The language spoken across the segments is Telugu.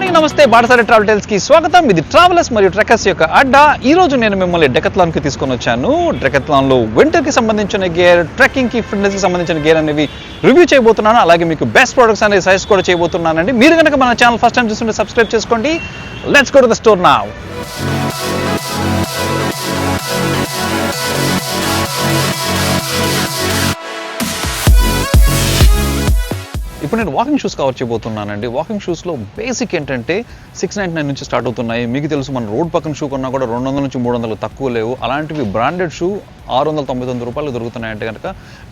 మార్నింగ్ నమస్తే బాటసారి ట్రావెల్ టైల్స్ కి స్వాగతం. ఇది ట్రావెలర్స్ మరియు ట్రెక్కర్స్ యొక్క అడ్డా. ఈ రోజు నేను మిమ్మల్ని డెకత్లాన్ కి తీసుకొని వచ్చాను. డెకత్లాన్ లో వింటర్ కి సంబంధించిన గేర్, ట్రెక్కింగ్ కి, ఫిట్నెస్ కి సంబంధించిన గేర్ అనేవి రివ్యూ చేయబోతున్నాను. అలాగే మీకు బెస్ట్ ప్రొడక్ట్స్ అనేది సజెస్ట్ కూడా చేయబోతున్నానండి. మీరు కనుక మన ఛానల్ ఫస్ట్ టైం చూస్తుంటే సబ్స్క్రైబ్ చేసుకోండి. Let's go to the store now. ఇప్పుడు నేను వాకింగ్ షూస్ కవర్ చేయబోతున్నానండి. వాకింగ్ షూస్లో బేసిక్ ఏంటంటే 699 నుంచి స్టార్ట్ అవుతున్నాయి. మీకు తెలుసు మన రోడ్ పక్కన షూ కొన్నా కూడా 200 నుంచి 300 తక్కువ లేవు. అలాంటివి బ్రాండెడ్ షూ 699 రూపాయలు దొరుకుతున్నాయంటే కనుక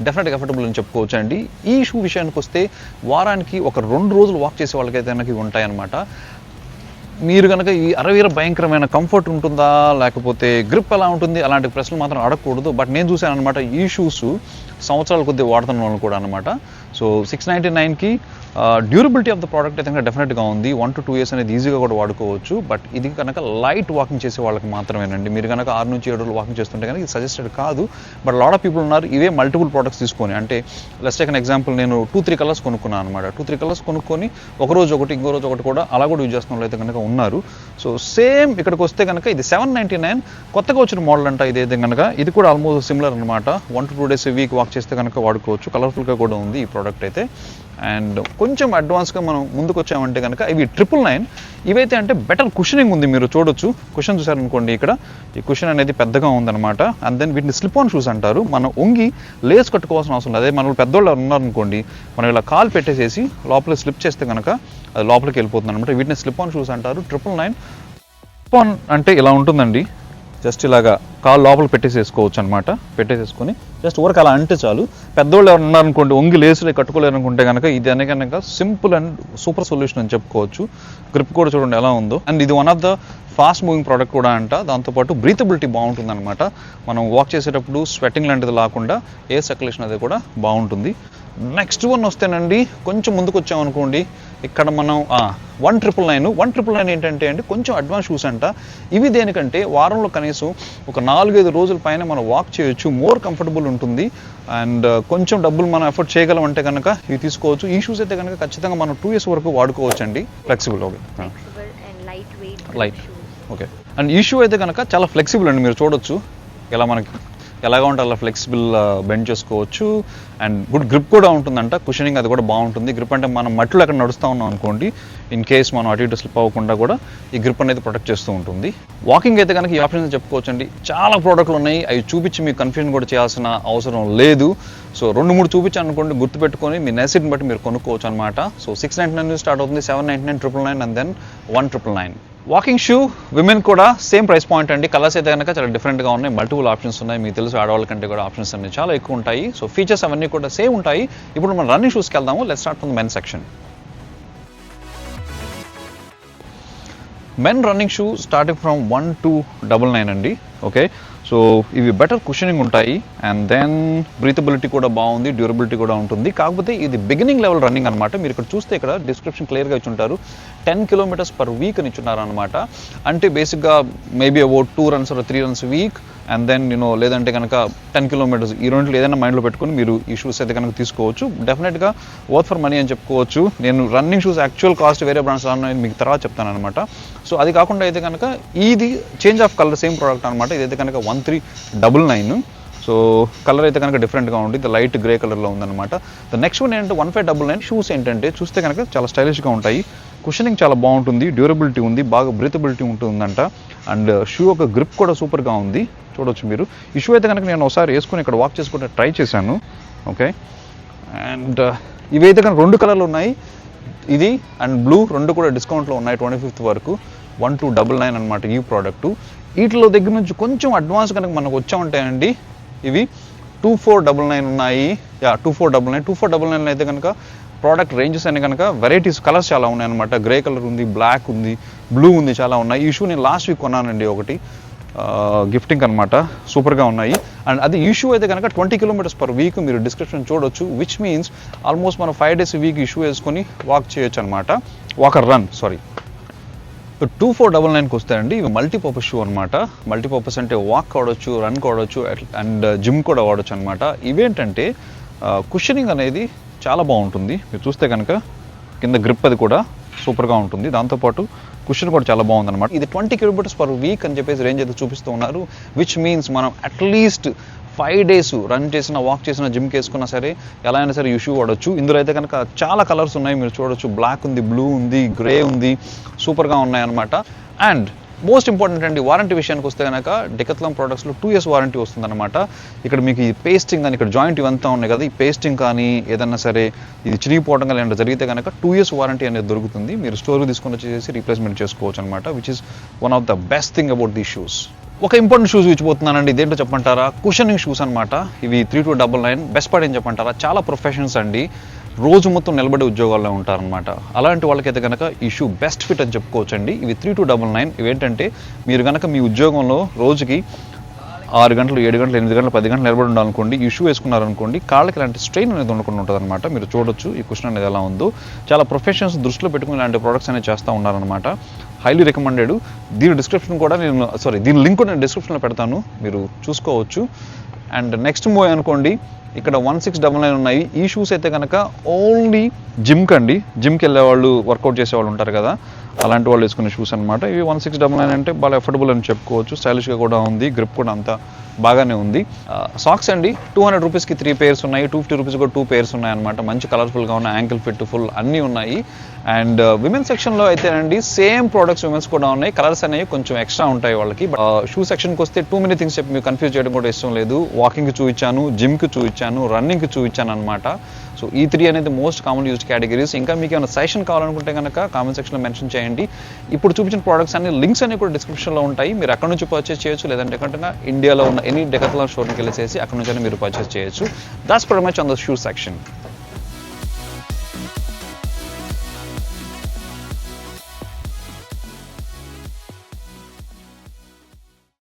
డెఫినెట్గా ఎఫర్టబుల్ అని చెప్పుకోవచ్చు అండి. ఈ షూ విషయానికి వస్తే వారానికి ఒక 2 రోజులు వాక్ చేసే వాళ్ళకైతే కనుక ఉంటాయన్నమాట. మీరు కనుక ఈ అరవీర భయంకరమైన కంఫర్ట్ ఉంటుందా లేకపోతే గ్రిప్ ఎలా ఉంటుంది అలాంటి ప్రశ్నలు మాత్రం అడగకూడదు. బట్ నేను చూశాను అనమాట ఈ షూస్ సంవత్సరాల కొద్ది వాడుతున్న వాళ్ళు కూడా అనమాట. సో 699కి డ్యూరబిలిటీ ఆఫ్ ద ప్రోడక్ట్ అయితే కనుక డెఫినెట్గా ఉంది. 1 to 2 years అనేది ఈజీగా కూడా వాడుకోవచ్చు. బట్ ఇది కనుక లైట్ వాకింగ్ చేసే వాళ్ళకి మాత్రమేనండి. మీరు కనుక 6 నుంచి 7 రోజులు వాకింగ్ చేస్తుంటే కనుక ఇది సజెస్టెడ్ కాదు. బట్ లాట్ ఆఫ్ పీపుల్ ఉన్నారు ఇవే మల్టిపుల్ ప్రోడక్ట్స్ తీసుకొని, అంటే లెట్స్ టేక్ అన్ ఎగ్జాంపుల్, నేను 2-3 కలర్స్ కొనుక్కున్నాను అనమాట. 2-3 కలర్స్ కొనుక్కొని ఒక రోజు ఒకటి ఇంకో రోజు ఒకటి కూడా అలా కూడా యూజ్ చేస్తున్న వాళ్ళు అయితే కనుక ఉన్నారు. సో సేమ్ ఇక్కడికి వస్తే కనుక ఇది 799 కొత్తగా వచ్చిన మోడల్ అంట. ఇదైతే కనుక ఇది కూడా ఆల్మోస్ట్ సిమిలర్ అనమాట. 1 to 2 days వీక్ వాక్ చేస్తే కనుక వాడుకోవచ్చు. కలర్ఫుల్గా కూడా ఉంది ఈ ప్రోడక్ట్ అయితే. అండ్ కొంచెం అడ్వాన్స్గా మనం ముందుకు వచ్చామంటే కనుక ఇవి 999. ఇవైతే అంటే బెటర్ కుషనింగ్ ఉంది. మీరు చూడొచ్చు, కుషన్ చూసారనుకోండి, ఇక్కడ ఈ కుషన్ అనేది పెద్దగా ఉందన్నమాట. అండ్ దెన్ వీటిని స్లిప్ ఆన్ షూస్ అంటారు. మనం వంగి లేస్ కట్టుకోవాల్సిన అవసరం లేదు. అదే మన పెద్దోళ్ళు ఉన్నారనుకోండి, మనం ఇలా కాలు పెట్టేసేసి లోపల స్లిప్ చేస్తే కనుక అది లోపలికి వెళ్ళిపోతుంది అనమాట. వీటిని స్లిప్ ఆన్ షూస్ అంటారు. 999 స్లిప్ ఆన్ అంటే ఇలా ఉంటుందండి. జస్ట్ ఇలాగా కాలు లోపల పెట్టేసేసుకోవచ్చు అనమాట. పెట్టేసేసుకొని జస్ట్ ఊరికి అలా అంటే చాలు. పెద్దోళ్ళు ఎవరు ఉన్నారనుకోండి, వంగి లేసులే కట్టుకోలేరు అనుకుంటే కనుక ఇది అనే కనుక సింపుల్ అండ్ సూపర్ సొల్యూషన్ అని చెప్పుకోవచ్చు. గ్రిప్ కూడా చూడండి ఎలా ఉందో. అండ్ ఇది one of the fast moving product కూడా అంట. దాంతోపాటు బ్రీతబిలిటీ బాగుంటుంది అనమాట. మనం వాక్ చేసేటప్పుడు స్వెట్టింగ్ లాంటిది లేకుండా ఎయిర్ సర్క్యులేషన్ అది కూడా బాగుంటుంది. నెక్స్ట్ వన్ వస్తేనండి కొంచెం ముందుకు వచ్చామనుకోండి, ఇక్కడ మనం 199 ఏంటంటే అండి కొంచెం అడ్వాన్స్ షూస్ అంట. ఇవి దేనికంటే వారంలో కనీసం ఒక 4-5 రోజుల పైన మనం వాక్ చేయొచ్చు. మోర్ కంఫర్టబుల్ ఉంటుంది. అండ్ కొంచెం డబ్బులు మనం ఎఫర్ట్ చేయగలం అంటే కనుక ఇవి తీసుకోవచ్చు. ఈ షూస్ అయితే కనుక ఖచ్చితంగా మనం 2 years వరకు వాడుకోవచ్చు అండి. Flexible light okay. అండ్ ఈ షూ అయితే కనుక చాలా ఫ్లెక్సిబుల్ అండి. మీరు చూడొచ్చు ఇలా మనకి ఎలాగా ఉంటే అలా ఫ్లెక్సిబుల్ బెండ్ చేసుకోవచ్చు. అండ్ గుడ్ గ్రిప్ కూడా ఉంటుందంట. కుషనింగ్ అది కూడా బాగుంటుంది. గ్రిప్ అంటే మనం మట్టిలో ఎక్కడ నడుస్తూ ఉన్నాం అనుకోండి, ఇన్ కేస్ మనం అటు ఇటు స్లిప్ అవ్వకుండా కూడా ఈ గ్రిప్ అనేది ప్రొటెక్ట్ చేస్తూ ఉంటుంది. వాకింగ్ అయితే కనుక ఈ ఆప్షన్స్ చెప్పుకోవచ్చండి. చాలా ప్రోడక్ట్లు ఉన్నాయి. అవి చూపించి మీకు కన్ఫ్యూజన్ కూడా చేయాల్సిన అవసరం లేదు. సో 2-3 చూపించాను అనుకోండి, గుర్తుపెట్టుకొని మీ నెసిటీని బట్టి మీరు కొనుక్కోవచ్చు అనమాట. సో 699 స్టార్ట్ అవుతుంది, 799, 999 and then 1999. Walking shoe women కూడా సేమ్ ప్రైస్ పాయింట్ అండి. కలర్స్ అయితే కనుక చాలా డిఫరెంట్గా ఉన్నాయి. మల్టిపుల్ ఆప్షన్స్ ఉన్నాయి. మీకు తెలుసు ఆడవాళ్ళ కంటే కూడా ఆప్షన్స్ అన్ని చాలా ఎక్కువ ఉంటాయి. సో ఫీచర్స్ అవన్నీ కూడా సేమ్ ఉంటాయి. ఇప్పుడు మనం రన్నింగ్ షూస్కి వెళ్దాము. Let's start from the men section. Men running shoe starting from 1299 అండి. ఓకే, సో ఇవి బెటర్ కుషనింగ్ ఉంటాయి. అండ్ దెన్ బ్రీతబిలిటీ కూడా బాగుంది, డ్యూరబిలిటీ కూడా ఉంటుంది. కాకపోతే ఇది బిగినింగ్ లెవెల్ రన్నింగ్ అనమాట. మీరు ఇక్కడ చూస్తే ఇక్కడ డిస్క్రిప్షన్ క్లియర్గా ఇచ్చుంటారు. 10 kilometers per week అని ఇచ్చున్నారు అనమాట. అంటే బేసిక్గా maybe about 2 runs or 3 runs week. And then లేదంటే కనుక 10 kilometers. ఈ రెండింటిలో ఏదైనా మైండ్లో పెట్టుకుని మీరు ఈ షూస్ అయితే కనుక తీసుకోవచ్చు. డెఫినెట్గా వర్త్ ఫర్ మనీ అని చెప్పుకోవచ్చు. నేను రన్నింగ్ షూస్ యాక్చువల్ కాస్ట్ వేరే బ్రాండ్స్ రాను మీకు తర్వాత చెప్తాను అనమాట. సో అది కాకుండా అయితే కనుక ఇది change of colour same product అనమాట. ఇదైతే కనుక 1399. సో కలర్ అయితే కనుక డిఫరెంట్గా ఉంటుంది. లైట్ గ్రే కలర్లో ఉందన్నమాట. ద నెక్స్ట్ వన్ ఏంటంటే 1599. షూస్ ఏంటంటే చూస్తే కనుక చాలా స్టైలిష్గా ఉంటాయి. కుషనింగ్ చాలా బాగుంటుంది, డ్యూరబిలిటీ ఉంది, బాగా బ్రీతబిలిటీ ఉంటుందంట. అండ్ షూ ఒక గ్రిప్ కూడా సూపర్గా ఉంది. చూడవచ్చు మీరు. ఈ షూ అయితే కనుక నేను ఒకసారి వేసుకుని ఇక్కడ వాక్ చేసుకుంటే ట్రై చేశాను. ఓకే, అండ్ ఇవైతే కనుక 2 కలర్లు ఉన్నాయి. ఇది అండ్ బ్లూ రెండు కూడా డిస్కౌంట్లో ఉన్నాయి 25th వరకు. 1299 అనమాట ఈ ప్రోడక్టు. వీటిలో దగ్గర నుంచి కొంచెం అడ్వాన్స్ కనుక మనకు వచ్చామంటే అండి ఇవి 2499 ఉన్నాయి. 2499 అయితే కనుక ప్రోడక్ట్ రేంజెస్ అని కనుక వెరైటీస్ కలర్స్ చాలా ఉన్నాయి అనమాట. గ్రే కలర్ ఉంది, బ్లాక్ ఉంది, బ్లూ ఉంది, చాలా ఉన్నాయి. ఈ షూ నేను లాస్ట్ వీక్ కొన్నానండి ఒకటి గిఫ్టింగ్ అనమాట. సూపర్గా ఉన్నాయి. అండ్ అది ఈ షూ అయితే కనుక 20 kilometers per week మీరు డిస్క్రిప్షన్ చూడొచ్చు. విచ్ మీన్స్ ఆల్మోస్ట్ మనం 5 days వీక్ ఈ షూ వేసుకొని వాక్ చేయొచ్చు అనమాట. రన్ 2499కి వస్తాయండి. ఇవి మల్టీపర్పస్ షూ అనమాట. మల్టీపర్పస్ అంటే వాక్ వాడచ్చు, రన్ వాడచ్చు, అండ్ జిమ్ కూడా వాడచ్చు అనమాట. ఇవేంటంటే కుషనింగ్ అనేది చాలా బాగుంటుంది. మీరు చూస్తే కనుక కింద గ్రిప్ అది కూడా సూపర్గా ఉంటుంది. దాంతోపాటు కుషన్ కూడా చాలా బాగుందన్నమాట. ఇది 20 కిలోమీటర్స్ పర్ వీక్ అని చెప్పేసి రేంజ్ అయితే చూపిస్తూ ఉన్నారు, విచ్ మీన్స్ మనం అట్లీస్ట్ 5 డేస్ రన్ చేసిన, వాక్ చేసిన, జిమ్కి వేసుకున్నా సరే ఎలా అయినా సరే ఈ షూ వాడచ్చు. ఇందులో అయితే కనుక చాలా కలర్స్ ఉన్నాయి, మీరు చూడొచ్చు. బ్లాక్ ఉంది, బ్లూ ఉంది, గ్రే ఉంది, సూపర్గా ఉన్నాయన్నమాట. అండ్ మోస్ట్ ఇంపార్టెంట్ అండి, వారంటీ విషయానికి వస్తే కనుక డెకాథ్లాన్ ప్రోడక్ట్స్లో 2 years వారంటీ వస్తుందన్నమాట. ఇక్కడ మీకు ఈ పేస్టింగ్ కానీ, ఇక్కడ జాయింట్ ఇవంతా ఉన్నాయి కదా, ఈ పేస్టింగ్ కానీ ఏదన్నా సరే ఇది చిరిగిపోవడం కానీ ఏమైనా జరిగితే కనుక 2 years వారంటీ అనేది దొరుకుతుంది. మీరు స్టోర్కి తీసుకొని వచ్చేసి రీప్లేస్మెంట్ చేసుకోవచ్చు అనమాట, which is one of the best thing about దీ షూస్. ఒక ఇంపార్టెంట్ షూస్ ఇచ్చిపోతున్నానండి, ఇదేంటో చెప్పంటారా, కుషనింగ్ షూస్ అనమాట. ఇవి 3299. బెస్ట్ పార్ట్ ఏం చెప్పంటారా, చాలా ప్రొఫెషనల్స్ అండి, రోజు మొత్తం నిలబడే ఉద్యోగాల్లో ఉంటారనమాట. అలాంటి వాళ్ళకైతే కనుక ఈ షూ బెస్ట్ ఫిట్ అని చెప్పుకోవచ్చు అండి. ఇవి 3299. ఇవేంటంటే మీరు కనుక మీ ఉద్యోగంలో రోజుకి 6 గంటలు, 7 గంటలు, 8 గంటలు, 10 గంటలు నిలబడి ఉండాలనుకోండి, ఈ షూ వేసుకున్నారనుకోండి, కాళ్ళకి ఇలాంటి స్ట్రెయిన్ అనేది ఉండకుండా ఉంటుంది అనమాట. మీరు చూడొచ్చు ఈ కుషన్ అనేది ఎలా ఉందో. చాలా ప్రొఫెషనల్స్ దృష్టిలో పెట్టుకుని ఇలాంటి ప్రోడక్ట్స్ అనేవి చేస్తూ ఉన్నారనమాట. Highly recommended. దీని డిస్క్రిప్షన్ కూడా దీని లింక్ కూడా నేను డిస్క్రిప్షన్లో పెడతాను, మీరు చూసుకోవచ్చు. అండ్ నెక్స్ట్ మూవ్ అనుకోండి, ఇక్కడ 1699 ఉన్నాయి. ఈ షూస్ అయితే కనుక ఓన్లీ జిమ్కి అండి, జిమ్కి వెళ్ళే వాళ్ళు, వర్కౌట్ చేసేవాళ్ళు ఉంటారు కదా, అలాంటి వాళ్ళు వేసుకునే షూస్ అనమాట. ఇవి 1699 అంటే బాగా అఫోర్డబుల్ అని చెప్పుకోవచ్చు. స్టైలిష్గా కూడా ఉంది, గ్రిప్ కూడా అంతా బాగానే ఉంది. సాక్స్ అండి 200 రూపీస్కి 3 pairs ఉన్నాయి, 250 రూపీస్ కూడా 2 pairs ఉన్నాయి అనమాట. మంచి కలర్ఫుల్గా ఉన్నాయి, యాంకిల్ ఫిట్, ఫుల్ అన్నీ ఉన్నాయి. అండ్ విమెన్స్ సెక్షన్లో అయితే అండి సేమ్ ప్రోడక్ట్స్ విమెన్స్ కూడా ఉన్నాయి, కలర్స్ అనేవి కొంచెం ఎక్స్ట్రా ఉంటాయి వాళ్ళకి. షూ సెక్షన్కి వస్తే టూ మెనీ థింగ్స్ చెప్పి మీకు కన్ఫ్యూజ్ చేయడం కూడా ఇష్టం లేదు. వాకింగ్కి చూపించాను, జిమ్కి చూపించాను, రన్నింగ్కి చూపించాను అనమాట. సో ఈ 3 అనేది మోస్ట్ కామన్ యూజ్డ్ కేటగిరీస్. ఇంకా మీకు ఏమైనా సజెషన్ కావాలనుకుంటే కనుక కామెంట్ సెక్షన్లో మెన్షన్ చేయండి. ఇప్పుడు చూపించిన ప్రోడక్ట్స్ అన్ని లింక్స్ అన్ని కూడా డిస్క్రిప్షన్లో ఉంటాయి, మీరు అక్కడ నుంచి పర్చేస్ చేయొచ్చు. లేదంటే కనుక ఇండియాలో ఉన్న ఎనీ డెకాథ్లాన్ స్టోర్కి వెళ్ళేసి అక్కడ నుంచి మీరు పర్చేస్ చేయొచ్చు. That's pretty much on the shoe section.